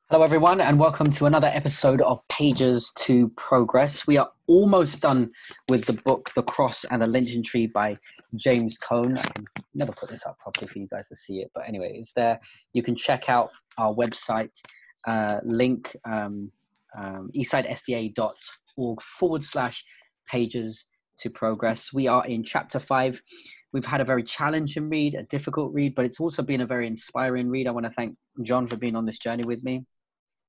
Hello, everyone, and welcome to another episode of Pages to Progress. We are almost done with the book, The Cross and the Lynching Tree by James Cone. I can never put this up properly for you guys to see it, but anyway, it's there. You can check out our website, link eastsidesda.org/pages to progress. We are in chapter 5. We've had a very challenging read, a difficult read, but it's also been a very inspiring read. I want to thank John for being on this journey with me.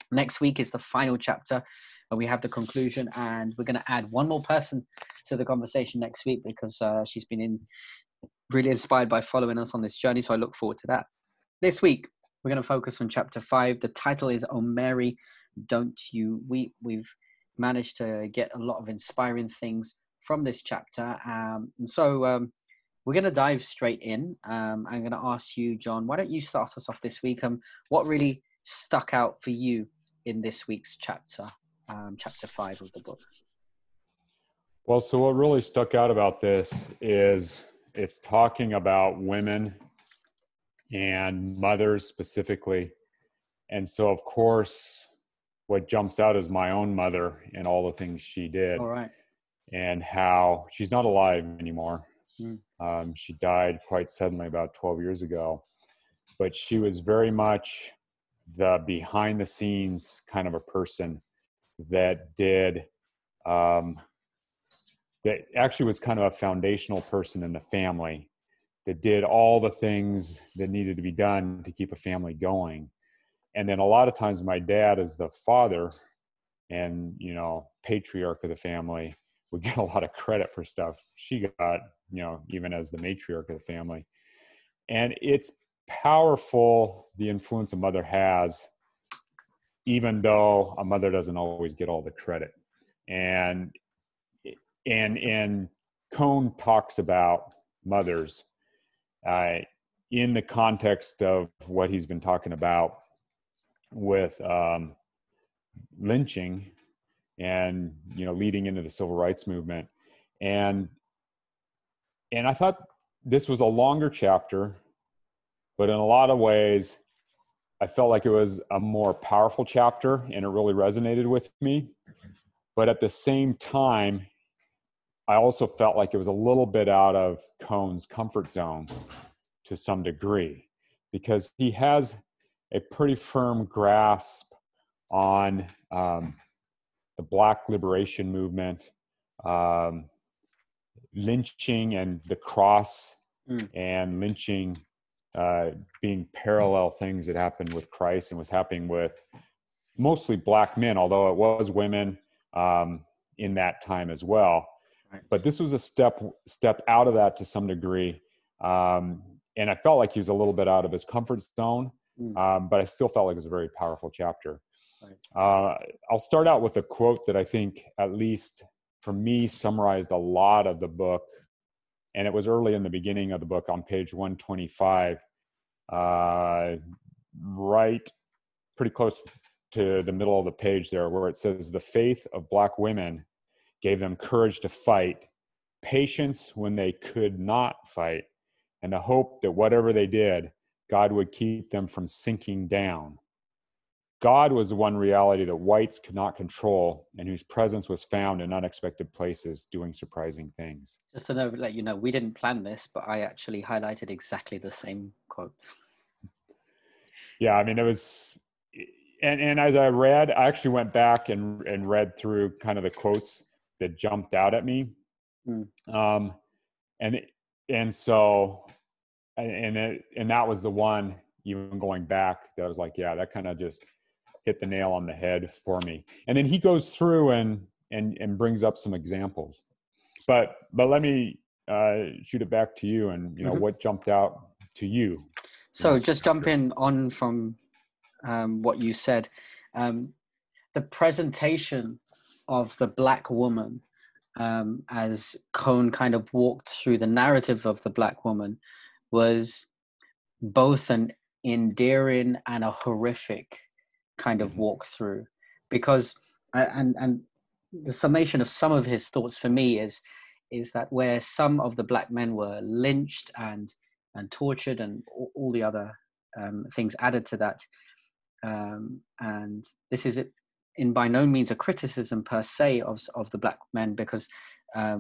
Next week is the final chapter, and we have the conclusion, and we're going to add one more person to the conversation next week because she's been really inspired by following us on this journey, so I look forward to that. This week, we're going to focus on chapter 5. The title is "Oh Mary, Don't You Weep." We've managed to get a lot of inspiring things from this chapter, so we're going to dive straight in. I'm going to ask you, John, why don't you start us off this week? What really stuck out for you in this week's chapter, chapter 5 of the book? Well, so what really stuck out about this is it's talking about women and mothers specifically. And so, of course, what jumps out is my own mother and all the things she did. All right. And how she's not alive anymore. She died quite suddenly about 12 years ago. But she was very much the behind the scenes kind of a person that did that actually was kind of a foundational person in the family that did all the things that needed to be done to keep a family going. And then a lot of times my dad, as the father and patriarch of the family, would get a lot of credit for stuff she got, even as the matriarch of the family. And it's powerful, the influence a mother has, even though a mother doesn't always get all the credit. And Cone talks about mothers in the context of what he's been talking about with lynching and leading into the civil rights movement. And I thought this was a longer chapter, but in a lot of ways, I felt like it was a more powerful chapter and it really resonated with me. But at the same time, I also felt like it was a little bit out of Cone's comfort zone to some degree, because he has a pretty firm grasp on the Black liberation movement, lynching and the cross, and lynching being parallel things that happened with Christ and was happening with mostly Black men, although it was women in that time as well. Right. But this was a step out of that to some degree. And I felt like he was a little bit out of his comfort zone, but I still felt like it was a very powerful chapter. Right. I'll start out with a quote that I think, at least for me, summarized a lot of the book. And it was early in the beginning of the book on page 125, right pretty close to the middle of the page there, where it says, "The faith of Black women gave them courage to fight, patience when they could not fight, and a hope that whatever they did, God would keep them from sinking down. God was the one reality that whites could not control and whose presence was found in unexpected places doing surprising things." Just to let you know, we didn't plan this, but I actually highlighted exactly the same quote. Yeah, I mean, it was, and as I read, I actually went back and read through kind of the quotes that jumped out at me. And that was the one, even going back, that was like, yeah, that kind of just hit the nail on the head for me. And then he goes through and brings up some examples, but let me shoot it back to you, and what jumped out to you. So just jumping on from what you said, the presentation of the Black woman, as Cone kind of walked through the narrative of the Black woman, was both an endearing and a horrific kind of walkthrough, because and the summation of some of his thoughts for me is that where some of the Black men were lynched and tortured and all the other things added to that, And this is in by no means a criticism per se of the black men, because I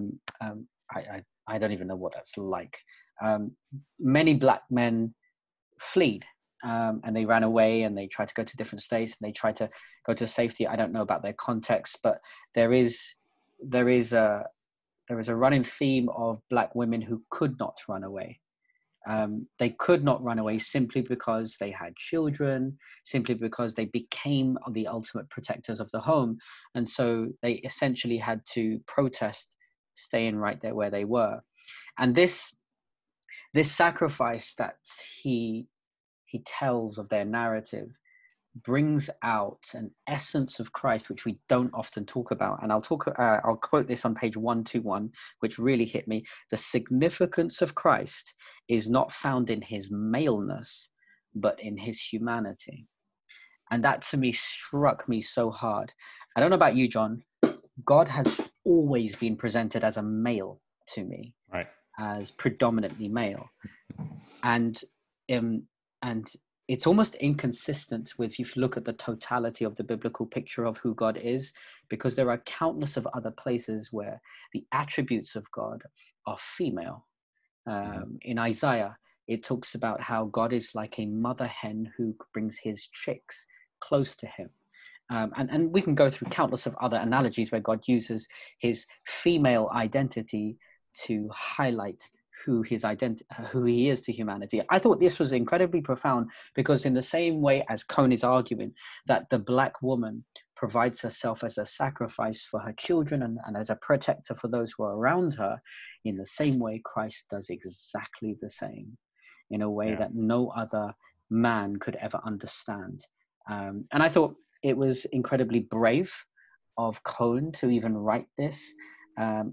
don't even know what that's like. Many black men fled, and they ran away, and they tried to go to different states, and they tried to go to safety. I don't know about their context, but there is a running theme of black women who could not run away. They could not run away simply because they had children, simply because they became the ultimate protectors of the home. And so they essentially had to protest staying right there where they were. And this sacrifice that he tells of their narrative brings out an essence of Christ, which we don't often talk about. And I'll quote this on page 121, which really hit me. The significance of Christ is not found in his maleness, but in his humanity. And that to me struck me so hard. I don't know about you, John. God has always been presented as a male to me, right, as predominantly male. And it's almost inconsistent with, if you look at the totality of the biblical picture of who God is, because there are countless of other places where the attributes of God are female. In Isaiah, it talks about how God is like a mother hen who brings his chicks close to him. And we can go through countless of other analogies where God uses his female identity to highlight who he is to humanity. I thought this was incredibly profound, because in the same way as Cone is arguing that the black woman provides herself as a sacrifice for her children and as a protector for those who are around her, in the same way Christ does exactly the same, in a way that no other man could ever understand. And I thought it was incredibly brave of Cone to even write this,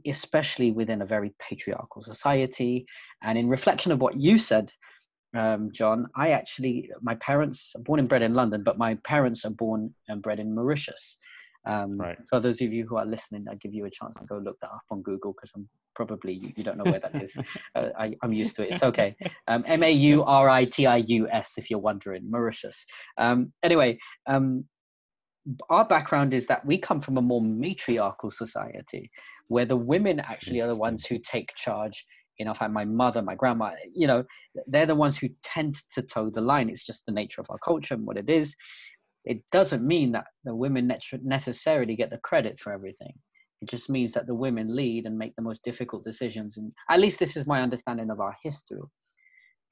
especially within a very patriarchal society. And in reflection of what you said, John, my parents are born and bred in London, but my parents are born and bred in Mauritius. right. For those of you who are listening, I give you a chance to go look that up on Google, because I'm probably, you don't know where that is. I'm used to it. It's okay. Mauritius, if you're wondering, Mauritius. Anyway, our background is that we come from a more matriarchal society, where the women actually are the ones who take charge. In fact, my mother, my grandma, they're the ones who tend to toe the line. It's just the nature of our culture and what it is. It doesn't mean that the women necessarily get the credit for everything. It just means that the women lead and make the most difficult decisions. And at least this is my understanding of our history.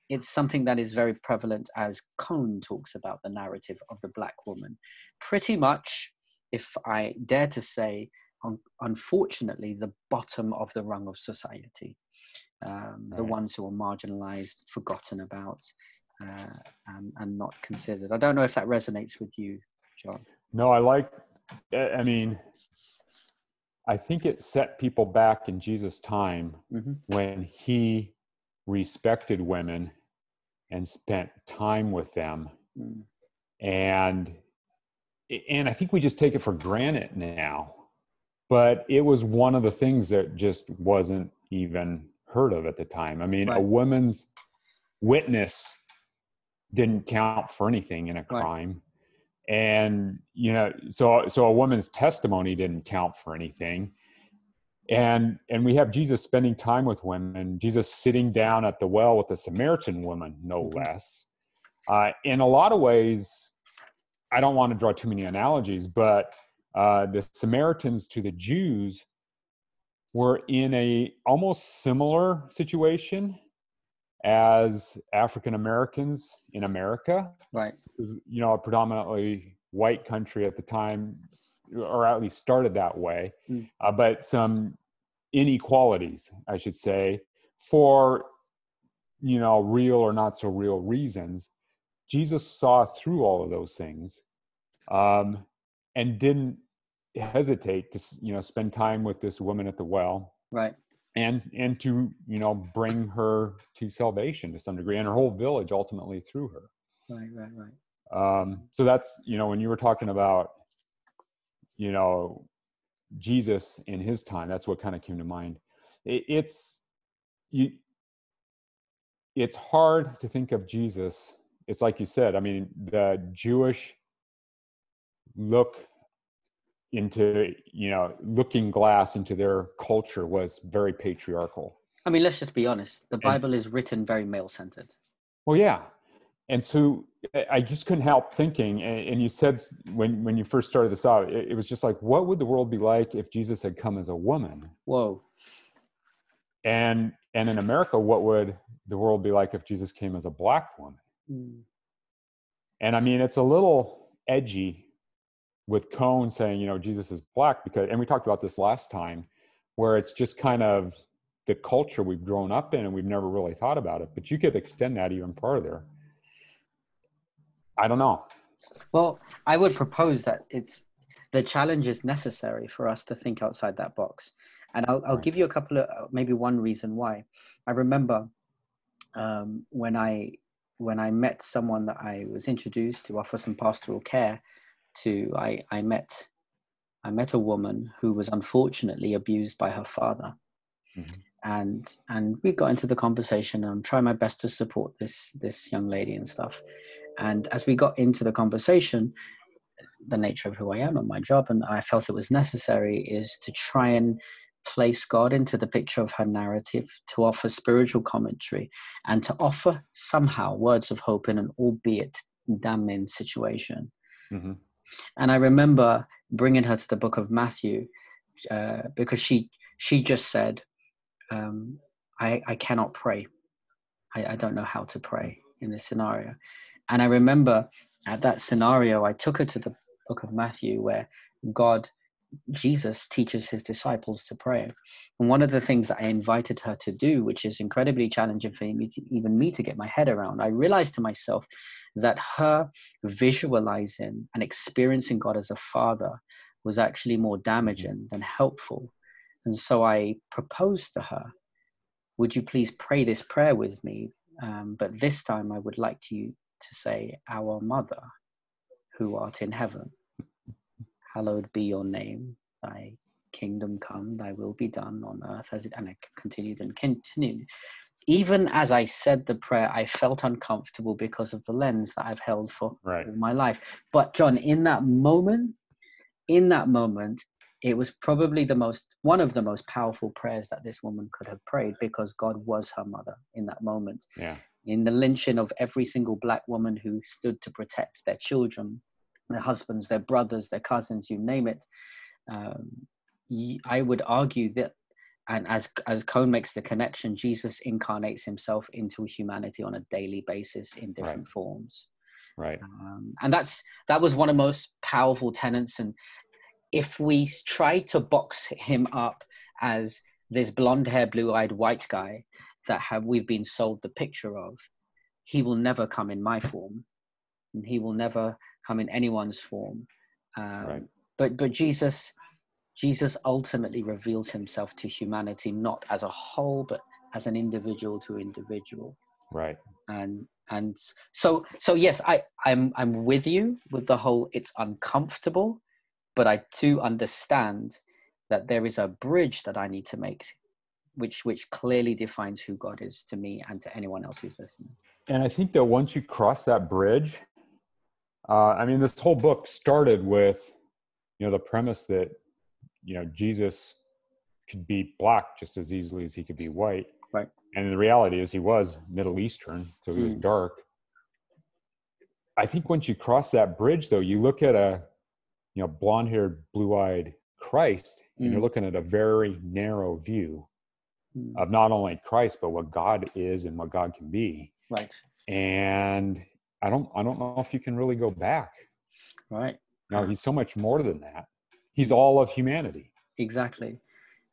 It's something that is very prevalent as Cone talks about the narrative of the black woman. Pretty much, if I dare to say, unfortunately, the bottom of the rung of society. The ones who are marginalized, forgotten about, and not considered. I don't know if that resonates with you, John. No, I think it set people back in Jesus' time when he respected women and spent time with them. And I think we just take it for granted now, but it was one of the things that just wasn't even heard of at the time. I mean, a woman's witness didn't count for anything in a crime. And, so a woman's testimony didn't count for anything. And we have Jesus spending time with women, Jesus sitting down at the well with a Samaritan woman, no less. In a lot of ways, I don't want to draw too many analogies, but the Samaritans to the Jews were in a almost similar situation as African Americans in America. Right. A predominantly white country at the time, or at least started that way, but some inequalities, I should say, for, real or not so real reasons. Jesus saw through all of those things, and didn't hesitate to, spend time with this woman at the well. Right. And to, bring her to salvation to some degree, and her whole village ultimately through her. Right. So that's, when you were talking about, Jesus in his time, that's what kind of came to mind. It's hard to think of Jesus. It's like you said, I mean, the Jewish look into, looking glass into their culture was very patriarchal. I mean, let's just be honest. The And, Bible is written very male-centered. well, yeah. And so I just couldn't help thinking, and you said when you first started this out, it was just like, what would the world be like if Jesus had come as a woman? Whoa. And in America, what would the world be like if Jesus came as a black woman? Mm. And I mean, it's a little edgy with Cone saying, Jesus is black, and we talked about this last time, where it's just kind of the culture we've grown up in and we've never really thought about it. But you could extend that even further. I don't know. Well, I would propose that the challenge is necessary for us to think outside that box. And I'll give you a couple of, maybe one reason why. I remember when I met someone that I was introduced to offer some pastoral care to, I met a woman who was unfortunately abused by her father. Mm-hmm. And we got into the conversation, and I'm trying my best to support this young lady and stuff. And as we got into the conversation, the nature of who I am and my job, and I felt it was necessary, is to try and place God into the picture of her narrative, to offer spiritual commentary, and to offer somehow words of hope in an albeit damning situation. Mm-hmm. And I remember bringing her to the book of Matthew because she just said, I cannot pray. I don't know how to pray in this scenario. And I remember at that scenario, I took her to the book of Matthew where Jesus teaches his disciples to pray. And one of the things that I invited her to do, which is incredibly challenging for me to get my head around, I realized to myself that her visualizing and experiencing God as a father was actually more damaging than helpful. And so I proposed to her, would you please pray this prayer with me? But this time I would like you to say, Our Mother, who art in heaven, hallowed be your name. Thy kingdom come, thy will be done on earth as it, and I continued and continued. Even as I said the prayer, I felt uncomfortable because of the lens that I've held for all my life. But John, in that moment, it was probably one of the most powerful prayers that this woman could have prayed, because God was her mother in that moment. Yeah. In the lynching of every single black woman who stood to protect their children, their husbands, their brothers, their cousins, you name it. I would argue that, and as Cone makes the connection, Jesus incarnates himself into humanity on a daily basis in different forms. Right. And that was one of the most powerful tenets. And if we try to box him up as this blonde hair, blue-eyed white guy that we've been sold the picture of, he will never come in my form, and he will never come in anyone's form. But Jesus ultimately reveals himself to humanity, not as a whole, but as an individual to individual. Right. And so yes, I'm with you with the whole, it's uncomfortable, but I too understand that there is a bridge that I need to make, which clearly defines who God is to me and to anyone else who's listening. And I think that once you cross that bridge, this whole book started with, the premise that, Jesus could be black just as easily as he could be white. Right. And the reality is he was Middle Eastern, so he was dark. I think once you cross that bridge, though, you look at a, blonde-haired, blue-eyed Christ, and you're looking at a very narrow view of not only Christ, but what God is and what God can be. Right. And I don't know if you can really go back. Right. No, he's so much more than that. He's all of humanity. Exactly.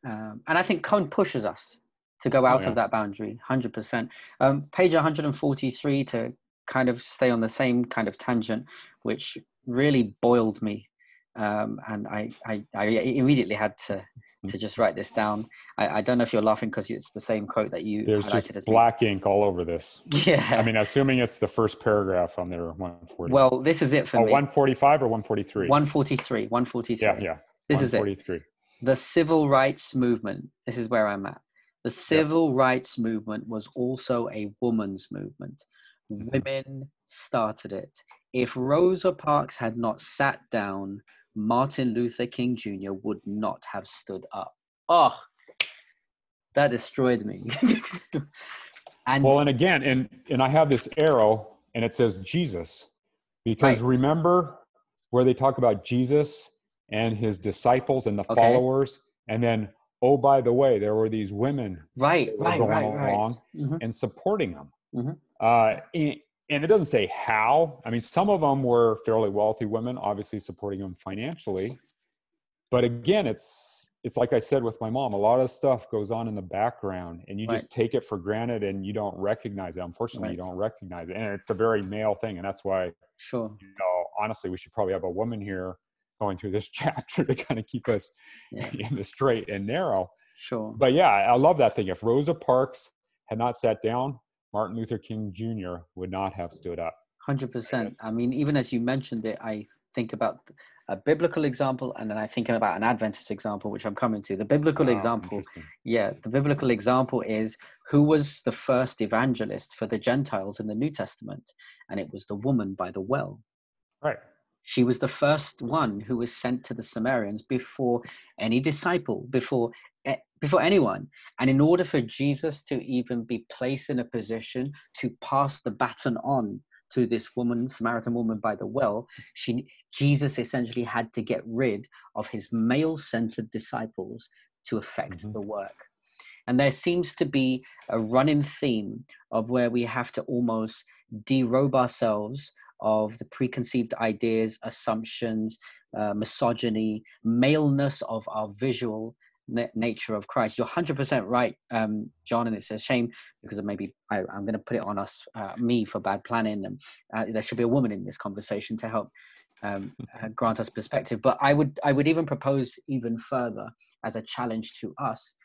And I think Cone pushes us to go out of that boundary, 100%. Page 143, to kind of stay on the same kind of tangent, which really boiled me. And I immediately had to just write this down. I don't know if you're laughing because it's the same quote that you There's highlighted just black ink all over this. Yeah. Assuming it's the first paragraph on their 140. Well, this is it for me. 145 or 143? 143. 143. Yeah. This is it. The civil rights movement. This is where I'm at. The civil rights movement was also a woman's movement. Women started it. If Rosa Parks had not sat down, Martin Luther King Jr. would not have stood up. Oh, that destroyed me. And Well, and again, and I have this arrow and it says Jesus, because right, remember where they talk about Jesus and his disciples and the okay, followers, and then, oh, by the way, there were these women right, that were right, going right, right. along Mm-hmm, and supporting them. mm-hmm. And it doesn't say how. I mean, some of them were fairly wealthy women, obviously supporting them financially. But again, it's like I said with my mom, a lot of stuff goes on in the background and you Right, just take it for granted and you don't recognize it. Unfortunately, you right, don't recognize it. And it's a very male thing. And that's why, sure, honestly, we should probably have a woman here going through this chapter to kind of keep us yeah, in the straight and narrow. sure. But yeah, I love that thing. If Rosa Parks had not sat down, Martin Luther King Jr. would not have stood up. 100%. I mean, even as you mentioned it, I think about a biblical example, and then I think about an Adventist example, which I'm coming to. The biblical Oh, example, interesting. yeah, the biblical example is who was the first evangelist for the Gentiles in the New Testament? And it was the woman by the well. Right. She was the first one who was sent to the Samaritans before any disciple, before anyone. And in order for Jesus to even be placed in a position to pass the baton on to this woman, Samaritan woman by the well, Jesus essentially had to get rid of his male-centered disciples to effect Mm-hmm. the work. And there seems to be a running theme of where we have to almost derobe ourselves of the preconceived ideas, assumptions, misogyny, maleness of our visual nature of Christ. You're 100% right, John, and it's a shame because maybe I'm going to put it on us, me, for bad planning, and there should be a woman in this conversation to help grant us perspective. But I would even propose even further as a challenge to us.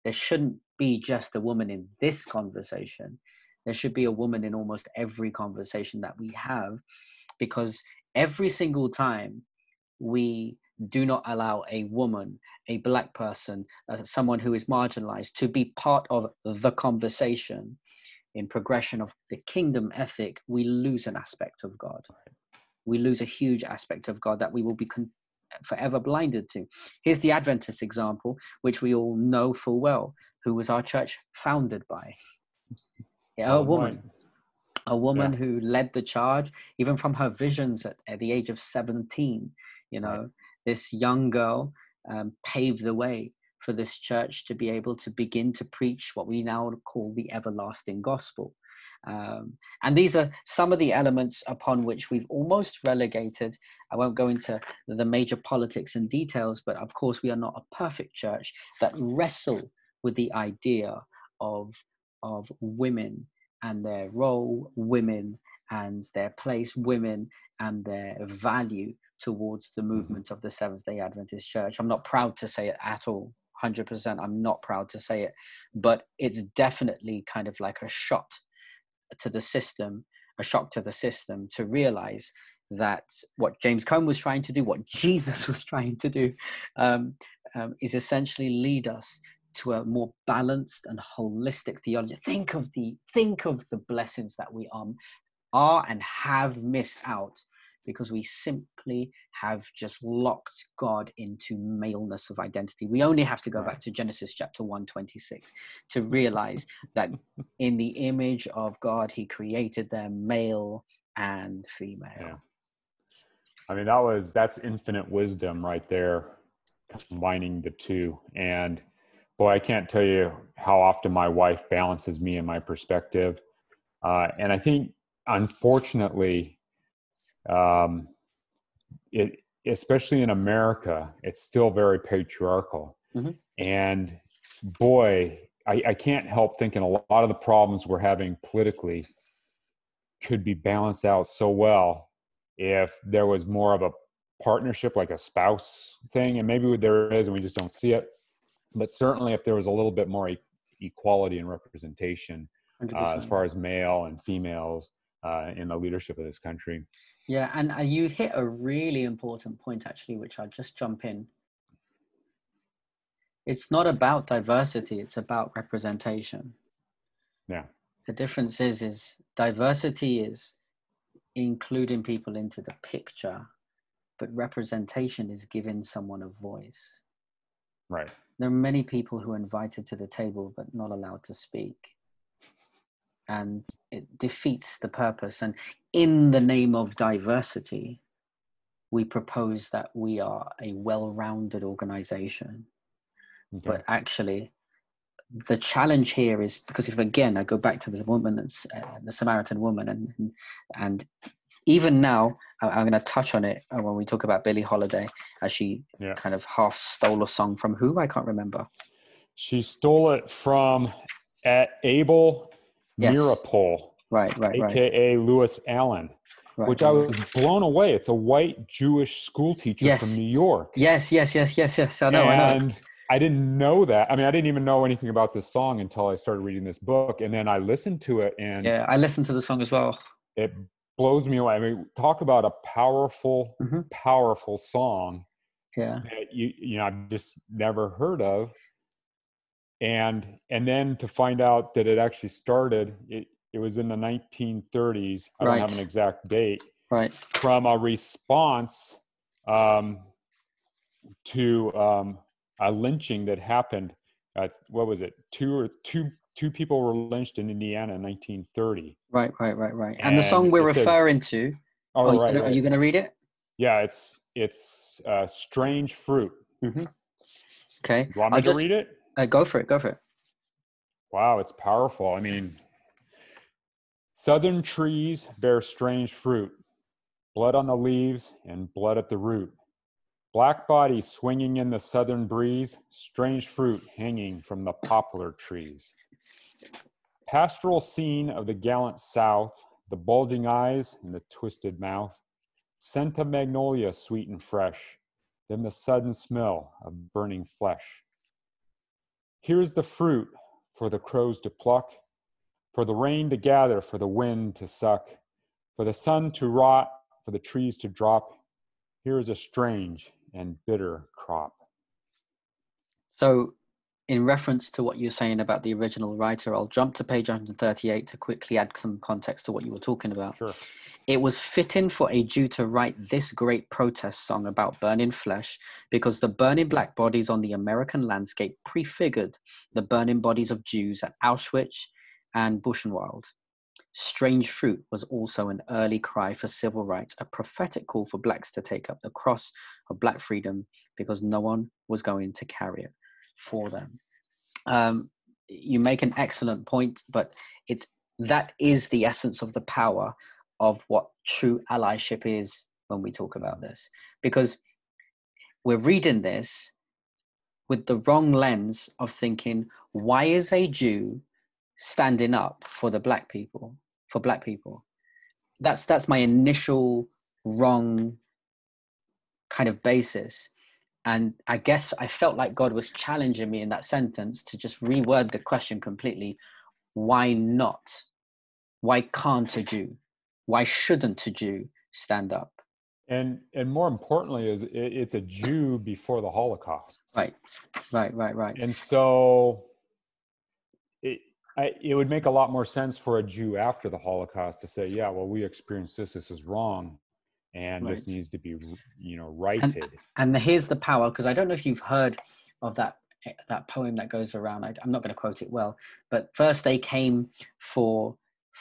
There shouldn't be just a woman in this conversation. There should be a woman in almost every conversation that we have, because every single time we do not allow a woman, a black person, someone who is marginalized to be part of the conversation in progression of the kingdom ethic, we lose an aspect of God. We lose a huge aspect of God that we will be forever blinded to. Here's the Adventist example, which we all know full well. Who was our church founded by? Yeah, Ellen White. A woman Yeah. who led the charge, even from her visions at the age of 17. You Right. know, this young girl paved the way for this church to be able to begin to preach what we now call the everlasting gospel. And these are some of the elements upon which we've almost relegated. I won't go into the major politics and details, but of course we are not a perfect church that wrestle with the idea of women and their role, women and their place, women and their value towards the movement of the Seventh-day Adventist Church. I'm not proud to say it at all. 100%. I'm not proud to say it, but it's definitely kind of like a shot to the system, a shock to the system to realize that what James Cone was trying to do, what Jesus was trying to do, is essentially lead us to a more balanced and holistic theology. Think of the blessings that we are and have missed out because we simply have just locked God into maleness of identity. We only have to go back to Genesis chapter 1:26 to realize that in the image of God, he created them male and female. Yeah. I mean, that's infinite wisdom right there, combining the two. And boy, I can't tell you how often my wife balances me and my perspective. And I think, unfortunately, especially in America, it's still very patriarchal. Mm-hmm. And boy, I can't help thinking a lot of the problems we're having politically could be balanced out so well if there was more of a partnership, like a spouse thing. And maybe there is, and we just don't see it. But certainly if there was a little bit more equality and representation as far as male and females in the leadership of this country. Yeah, and you hit a really important point, actually, which I'll just jump in. It's not about diversity, it's about representation. Yeah. The difference is diversity is including people into the picture, but representation is giving someone a voice. Right. There are many people who are invited to the table, but not allowed to speak. And it defeats the purpose. And in the name of diversity, we propose that we are a well-rounded organization. Okay. But actually, the challenge here is, because if again I go back to the woman, that's the Samaritan woman, and even now I'm going to touch on it when we talk about Billie Holiday, as she kind of half stole a song from who, I can't remember. She stole it from Abel Meeropol, right, aka Lewis Allen, which I was blown away. It's a white Jewish school teacher from New York. Yes. I know. And I didn't know that. I mean, I didn't even know anything about this song until I started reading this book. And then I listened to it, and I listened to the song as well. It blows me away. I mean, talk about a powerful, powerful song that you know I've just never heard of. And then to find out that it actually started, it was in the 1930s. I don't have an exact date. Right. From a response to a lynching that happened. What was it? Two people were lynched in Indiana in 1930. Right. And the song we're referring to. Are you going to read it? Yeah, it's Strange Fruit. Okay. You want me to read it? Go for it. Wow, it's powerful. I mean, southern trees bear strange fruit, blood on the leaves and blood at the root. Black bodies swinging in the southern breeze, strange fruit hanging from the poplar trees. Pastoral scene of the gallant South, the bulging eyes and the twisted mouth. Scent of magnolia sweet and fresh, then the sudden smell of burning flesh. Here's the fruit for the crows to pluck, for the rain to gather, for the wind to suck, for the sun to rot, for the trees to drop. Here is a strange and bitter crop. So, in reference to what you're saying about the original writer, I'll jump to page 138 to quickly add some context to what you were talking about. Sure. It was fitting for a Jew to write this great protest song about burning flesh, because the burning black bodies on the American landscape prefigured the burning bodies of Jews at Auschwitz and Buchenwald. Strange Fruit was also an early cry for civil rights, a prophetic call for blacks to take up the cross of black freedom, because no one was going to carry it for them. You make an excellent point, but that is the essence of the power of what true allyship is when we talk about this, because we're reading this with the wrong lens of thinking, why is a Jew standing up for the black people, for black people? That's my initial wrong kind of basis. And I guess I felt like God was challenging me in that sentence to just reword the question completely. Why not? Why can't a Jew? Why shouldn't a Jew stand up? And more importantly, is it's a Jew before the Holocaust. Right. And so it would make a lot more sense for a Jew after the Holocaust to say, yeah, well, we experienced this is wrong, and this needs to be, righted. And here's the power, because I don't know if you've heard of that poem that goes around. I'm not going to quote it well, but first they came for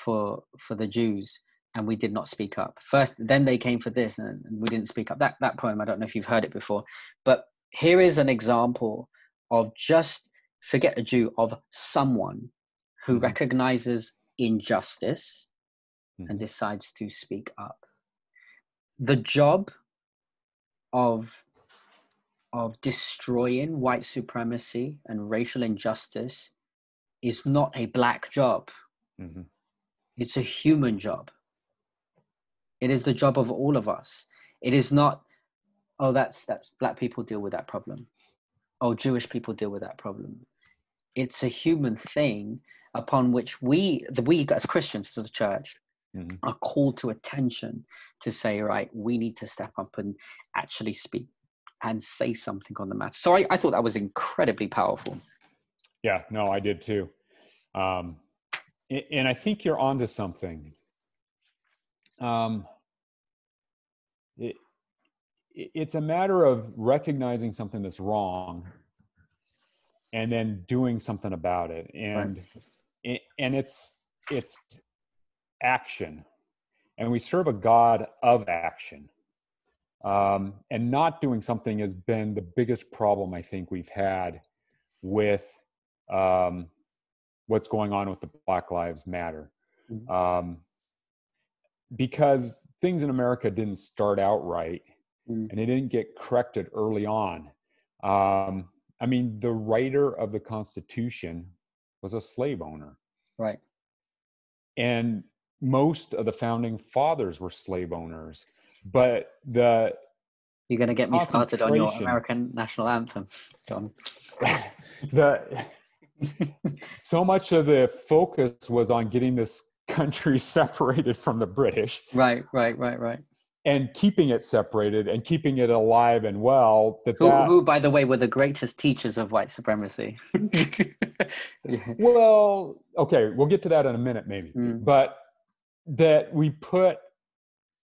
the Jews, and we did not speak up. First, then they came for this, and we didn't speak up. That poem, I don't know if you've heard it before, but here is an example of just forget a Jew, of someone who recognizes injustice and decides to speak up. The job of destroying white supremacy and racial injustice is not a black job. It's a human job. It is the job of all of us. It is not, oh, that's black people deal with that problem. Oh, Jewish people deal with that problem. It's a human thing upon which we as Christians, as a church, are called to attention to say, right, we need to step up and actually speak and say something on the matter. So I thought that was incredibly powerful. Yeah, no, I did too. And I think you're onto something. um, it, it's a matter of recognizing something that's wrong and then doing something about it. Right. And it's action. And we serve a God of action. And not doing something has been the biggest problem I think we've had with what's going on with the Black Lives Matter. Mm. Because things in America didn't start out right, Mm. and they didn't get corrected early on. I mean, the writer of the Constitution was a slave owner. Right. And most of the founding fathers were slave owners. But the You're going to get me started on your concentration, American national anthem, John. so much of the focus was on getting this country separated from the British. Right. And keeping it separated and keeping it alive and well. Who, by the way, were the greatest teachers of white supremacy. Yeah. Well, okay, we'll get to that in a minute, maybe. But that we put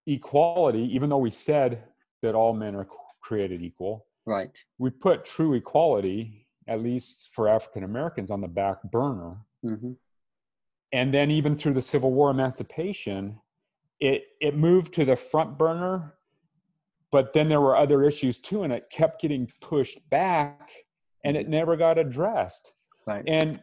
equality, even though we said that all men are created equal, right? We put true equality, at least for African Americans, on the back burner. Mm-hmm. And then even through the Civil War emancipation, it moved to the front burner, but then there were other issues too, and it kept getting pushed back, and it never got addressed. Right. And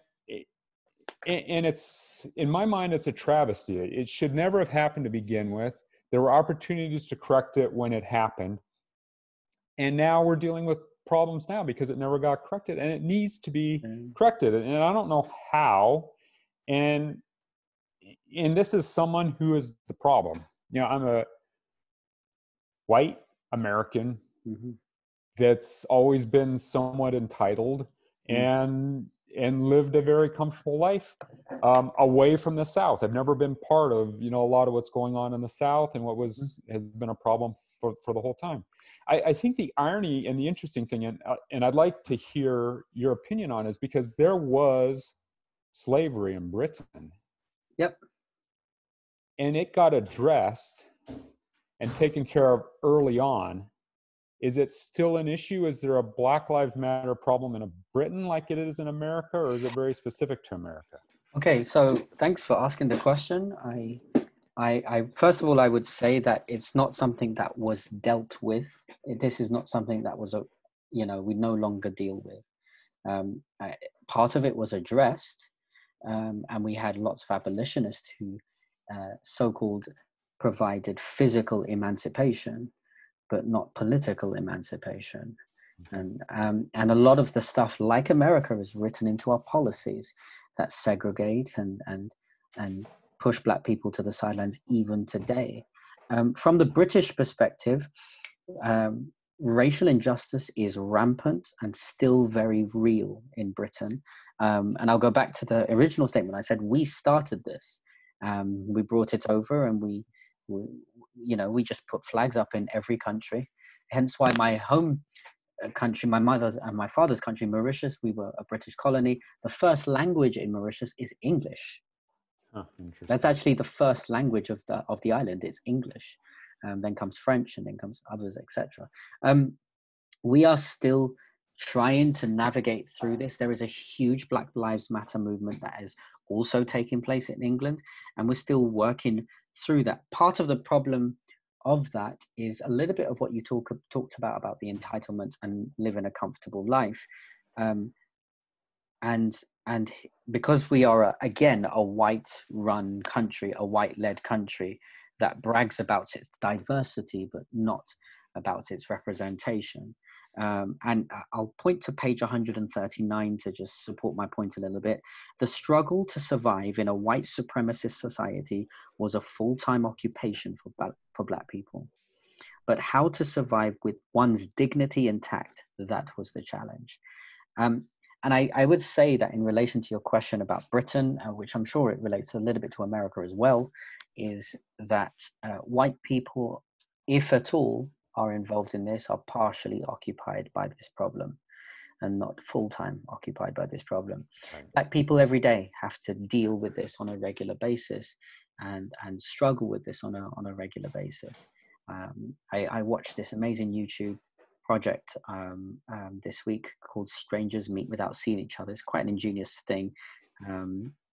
it's, in my mind, it's a travesty. It should never have happened to begin with. There were opportunities to correct it when it happened. And now we're dealing with problems now because it never got corrected, and it needs to be corrected. And I don't know how. And this is someone who is the problem. You know, I'm a white American that's always been somewhat entitled and lived a very comfortable life away from the South. I've never been part of, a lot of what's going on in the South and what has been a problem for the whole time. I think the irony and the interesting thing, and I'd like to hear your opinion on, is because there was slavery in Britain. Yep. And it got addressed and taken care of early on. Is it still an issue? Is there a Black Lives Matter problem in Britain like it is in America, or is it very specific to America? Okay, so thanks for asking the question. I first of all, I would say that it's not something that was dealt with. This is not something that was, we no longer deal with. Part of it was addressed, and we had lots of abolitionists who so-called provided physical emancipation, but not political emancipation. And a lot of the stuff, like America, is written into our policies that segregate and push Black people to the sidelines even today. From the British perspective, racial injustice is rampant and still very real in Britain. And I'll go back to the original statement. I said we started this. We brought it over, and we just put flags up in every country. Hence why my home country, my mother's and my father's country, Mauritius, we were a British colony. The first language in Mauritius is English. Huh, interesting. That's actually the first language of the island. It's English. Then comes French, and then comes others, etc. We are still trying to navigate through this. There is a huge Black Lives Matter movement that is also taking place in England, and we're still working through that. Part of the problem of that is a little bit of what you talked about the entitlement and living a comfortable life. And because we are, again, a white-run country, a white-led country that brags about its diversity, but not about its representation. And I'll point to page 139 to just support my point a little bit. The struggle to survive in a white supremacist society was a full-time occupation for Black people. But how to survive with one's dignity intact, that was the challenge. And I would say that in relation to your question about Britain, which I'm sure it relates a little bit to America as well, is that white people, if at all, are involved in this, are partially occupied by this problem and not full-time occupied by this problem. Right. Black people every day have to deal with this on a regular basis. and struggle with this on a regular basis. I watched this amazing YouTube project this week called Strangers Meet Without Seeing Each Other. It's quite an ingenious thing.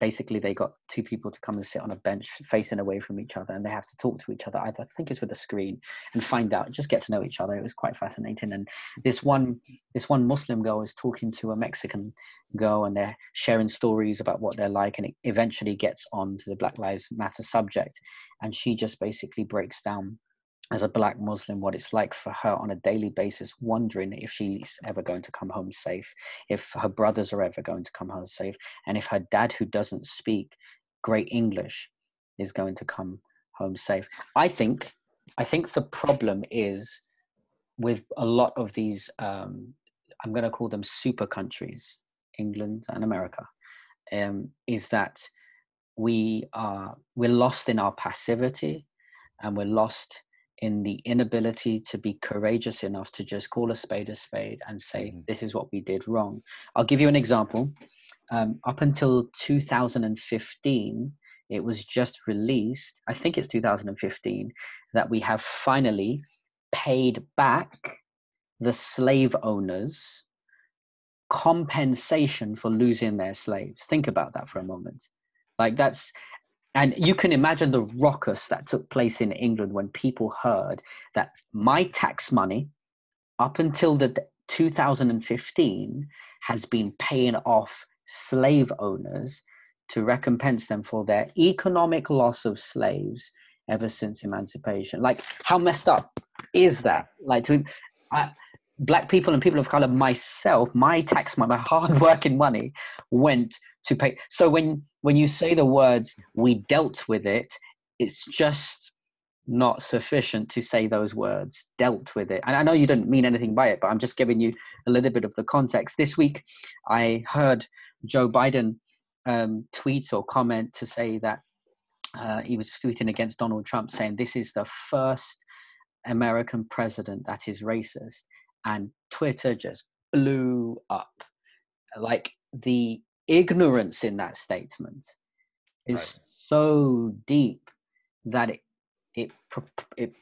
Basically, they got two people to come and sit on a bench facing away from each other, and they have to talk to each other. I think it's with a screen, and find out, just get to know each other. It was quite fascinating. And this one Muslim girl is talking to a Mexican girl, and they're sharing stories about what they're like, and it eventually gets on to the Black Lives Matter subject, and she just basically breaks down, as a Black Muslim, what it's like for her on a daily basis, wondering if she's ever going to come home safe, if her brothers are ever going to come home safe, and if her dad, who doesn't speak great English, is going to come home safe. I think the problem is with a lot of these, I'm going to call them super countries, England and America, is that we're lost in our passivity, and we're lost in the inability to be courageous enough to just call a spade and say, this is what we did wrong. I'll give you an example. Up until 2015, it was just released, I think it's 2015, that we have finally paid back the slave owners compensation for losing their slaves. Think about that for a moment. Like, that's, and you can imagine the ruckus that took place in England when people heard that my tax money, up until the 2015, has been paying off slave owners to recompense them for their economic loss of slaves ever since emancipation. Like, how messed up is that? Like, Black people and people of color, myself, my tax money, my hard-working money went to pay. So when you say the words, we dealt with it, it's just not sufficient to say those words, dealt with it. And I know you didn't mean anything by it, but I'm just giving you a little bit of the context. This week, I heard Joe Biden tweet or comment to say that he was tweeting against Donald Trump, saying this is the first American president that is racist. And Twitter just blew up. Like, the ignorance in that statement is so deep that it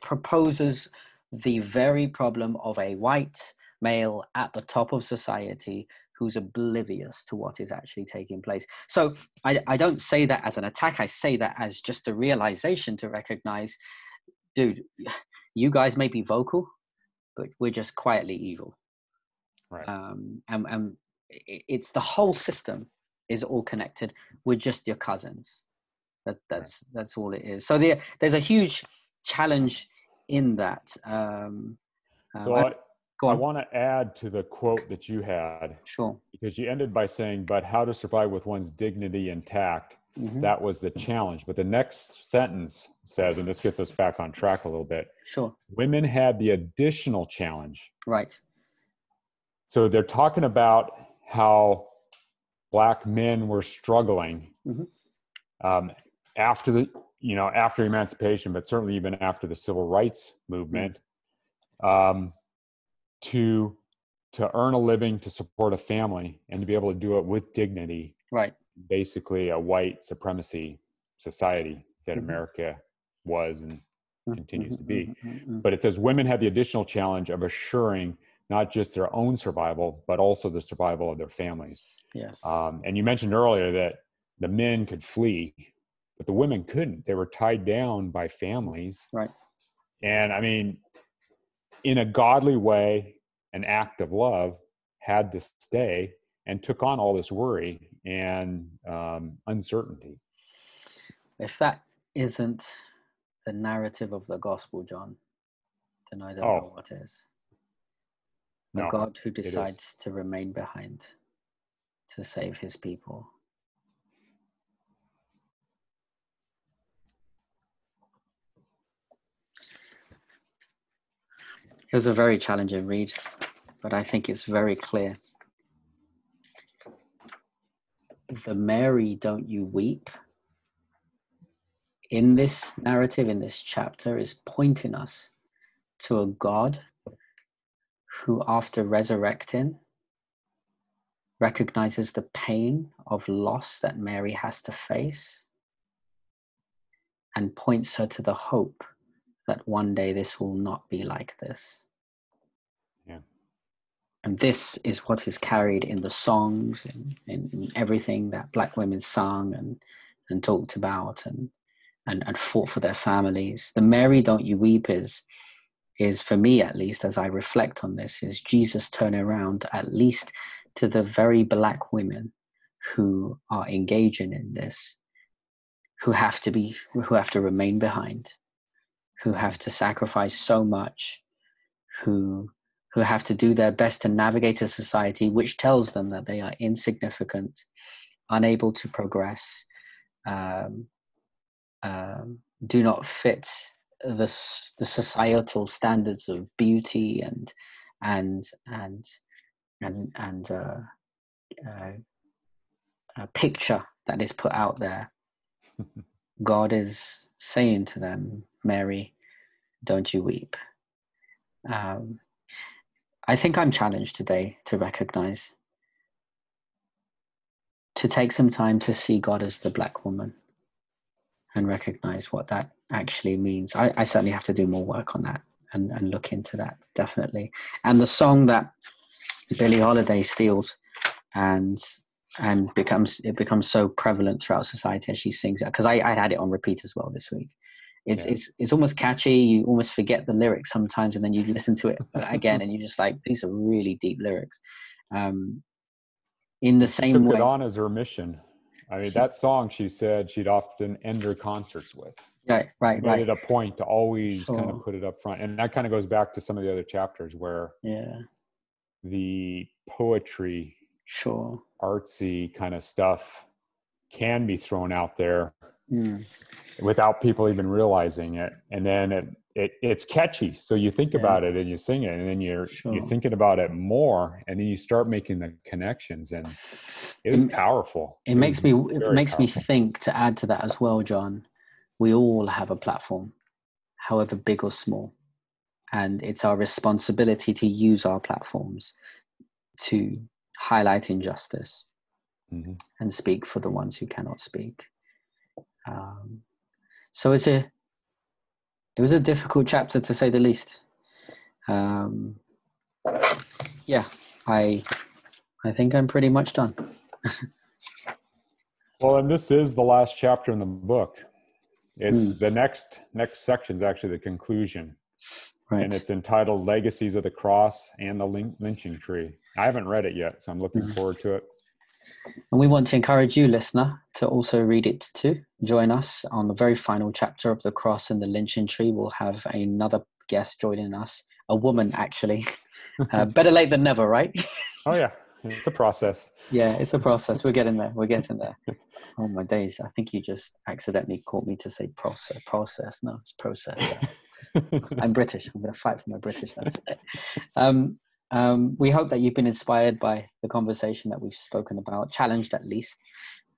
proposes the very problem of a white male at the top of society who's oblivious to what is actually taking place. So I don't say that as an attack. I say that as just a realization to recognize, dude, you guys may be vocal, but we're just quietly evil. Right. And it's the whole system is all connected. We're just your cousins. That's all it is. So there's a huge challenge in that. So I want to add to the quote that you had. Sure. Because you ended by saying, but how to survive with one's dignity intact. Mm-hmm. That was the challenge. But the next sentence says, and this gets us back on track a little bit. Sure. Women had the additional challenge. Right. So they're talking about how Black men were struggling after emancipation, but certainly even after the civil rights movement, to earn a living, to support a family, and to be able to do it with dignity. Right. Basically a white supremacy society that America was and continues to be. But it says women had the additional challenge of assuring not just their own survival, but also the survival of their families. Yes. And you mentioned earlier that the men could flee, but the women couldn't. They were tied down by families. Right. And I mean, in a godly way, an act of love, had to stay and took on all this worry and uncertainty. If that isn't the narrative of the gospel, John, then I don't know what is. A God who decides to remain behind to save his people. It was a very challenging read, but I think it's very clear. The Mary, don't you weep, in this narrative, in this chapter, is pointing us to a God who, after resurrecting, recognizes the pain of loss that Mary has to face, and points her to the hope that one day this will not be like this. Yeah. And this is what is carried in the songs and in everything that Black women sung and talked about and fought for their families. The Mary Don't You Weep is for me, at least, as I reflect on this, is Jesus turning around at least to the very Black women who are engaging in this, who have to remain behind, who have to sacrifice so much, who have to do their best to navigate a society which tells them that they are insignificant, unable to progress, do not fit the societal standards of beauty and a picture that is put out there. God is saying to them, Mary, don't you weep. I think I'm challenged today to recognize, to take some time to see God as the Black woman and recognize what that actually means. I certainly have to do more work on that and look into that, definitely. And the song that Billie Holiday steals and becomes so prevalent throughout society as she sings it, because I had it on repeat as well this week. It's almost catchy. You almost forget the lyrics sometimes, and then you listen to it again, and you're just like, these are really deep lyrics. In the same way, took it on as her mission. I mean, that song, she said she'd often end her concerts with. Right. Made it a point to always kind of put it up front, and that kind of goes back to some of the other chapters where the poetry, artsy kind of stuff can be thrown out there without people even realizing it, and then it's catchy, so you think about it and you sing it, and then you're thinking about it more, and then you start making the connections, and it was powerful. It makes me think, to add to that as well, John, we all have a platform, however big or small, and it's our responsibility to use our platforms to highlight injustice and speak for the ones who cannot speak. So it was a difficult chapter, to say the least. I think I'm pretty much done. Well, and this is the last chapter in the book. It's the next section is actually the conclusion. Right. And it's entitled Legacies of the Cross and the Lynching Tree. I haven't read it yet, so I'm looking forward to it. And we want to encourage you, listener, to also read it too. Join us on the very final chapter of The Cross and the Lynching Tree. We'll have another guest joining us, a woman, actually. Better late than never, right? Oh, yeah. It's a process. Yeah, it's a process. We're getting there. Oh, my days. I think you just accidentally caught me to say process. No, it's process. I'm British. I'm going to fight for my Britishness. We hope that you've been inspired by the conversation that we've spoken about, challenged at least.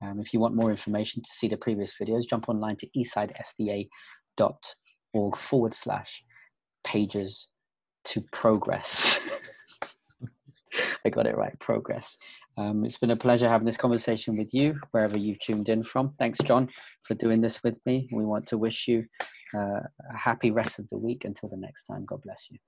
If you want more information to see the previous videos, jump online to eastsidesda.org/pages to progress. I got it right, progress. It's been a pleasure having this conversation with you, wherever you've tuned in from. Thanks, John, for doing this with me. We want to wish you a happy rest of the week. Until the next time, God bless you.